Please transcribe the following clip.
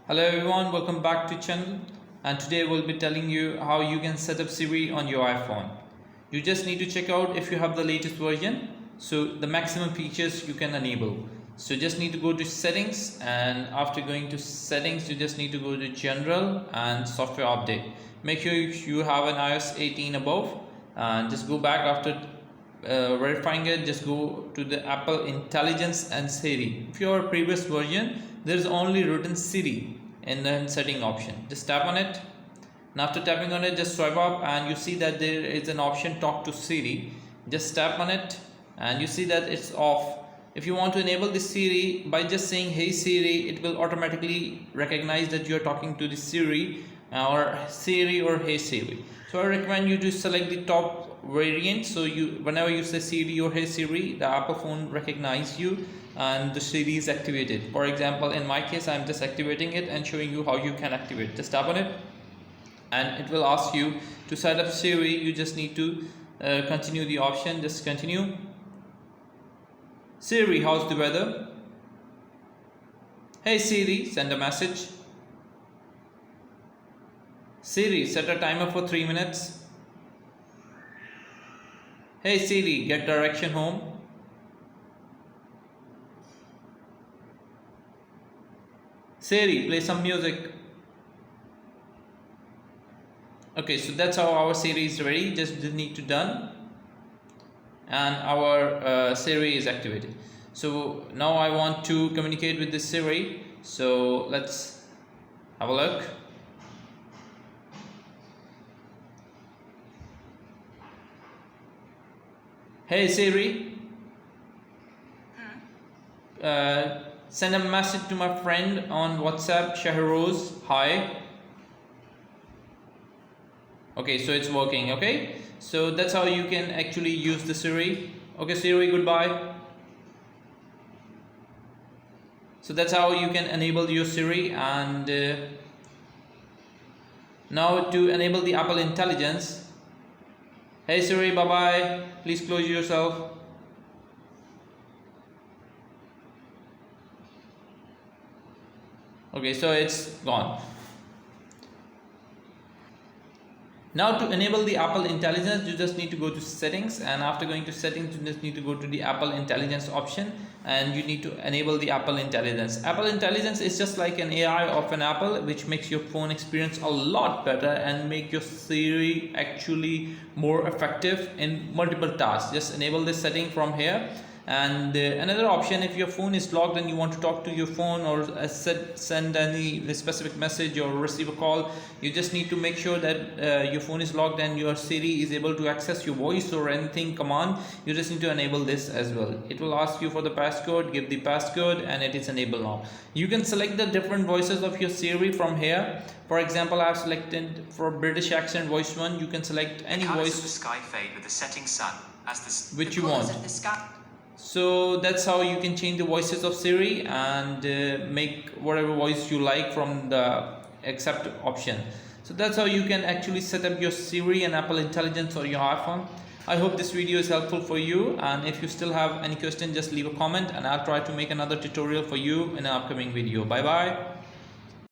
Hello everyone, welcome back to channel, and today we'll be telling you how you can set up Siri on your iPhone. You just need to check out if you have the latest version, so the maximum features you can enable. So just need to go to settings, and after going to settings you just need to go to general and software update. Make sure you have an iOS 18 above, and just go back after verifying it. Just go to the Apple Intelligence and Siri. If you have a previous version, there is only written Siri in the setting option. Just tap on it, and after tapping on it, just swipe up and you see that there is an option talk to Siri. Just tap on it and you see that it's off. If you want to enable the Siri, by just saying hey Siri, it will automatically recognize that you are talking to the Siri or hey Siri. So I recommend you to select the top variant, so whenever you say Siri or hey Siri, the Apple phone recognize you and the Siri is activated. For example, in my case, I'm just activating it and showing you how you can activate. Just tap on it and it will ask you to set up Siri. You just need to continue the option. Just continue. Siri, how's the weather? Hey Siri, send a message. Siri, set a timer for 3 minutes. Hey Siri, get direction home. Siri, play some music. Okay, so that's how our Siri is ready. Just need to done, and our Siri is activated. So now I want to communicate with this Siri. So let's have a look. Hey Siri, send a message to my friend on WhatsApp, Shahroz. Hi. Okay, so it's working. Okay, so that's how you can actually use the Siri. Okay Siri, goodbye. So that's how you can enable your Siri. And now to enable the Apple Intelligence. Hey Siri, bye bye. Please close yourself. Okay, so it's gone. Now to enable the Apple Intelligence, you just need to go to settings, and after going to settings you just need to go to the Apple Intelligence option, and you need to enable the Apple Intelligence. Apple Intelligence is just like an AI of an Apple, which makes your phone experience a lot better and make your Siri actually more effective in multiple tasks. Just enable this setting from here. And another option, if your phone is locked and you want to talk to your phone or send any specific message or receive a call, you just need to make sure that your phone is locked and your Siri is able to access your voice or anything command. You just need to enable this as well. It will ask you for the passcode. Give the passcode and it is enabled now. You can select the different voices of your Siri from here. For example, I have selected for British accent voice 1. You can select any voice. The sky fade with the setting sun as which you want. So that's how you can change the voices of Siri and make whatever voice you like from the accept option. So that's how you can actually set up your Siri and Apple Intelligence on your iPhone. I hope this video is helpful for you, and if you still have any question, just leave a comment and I'll try to make another tutorial for you in an upcoming video. Bye bye.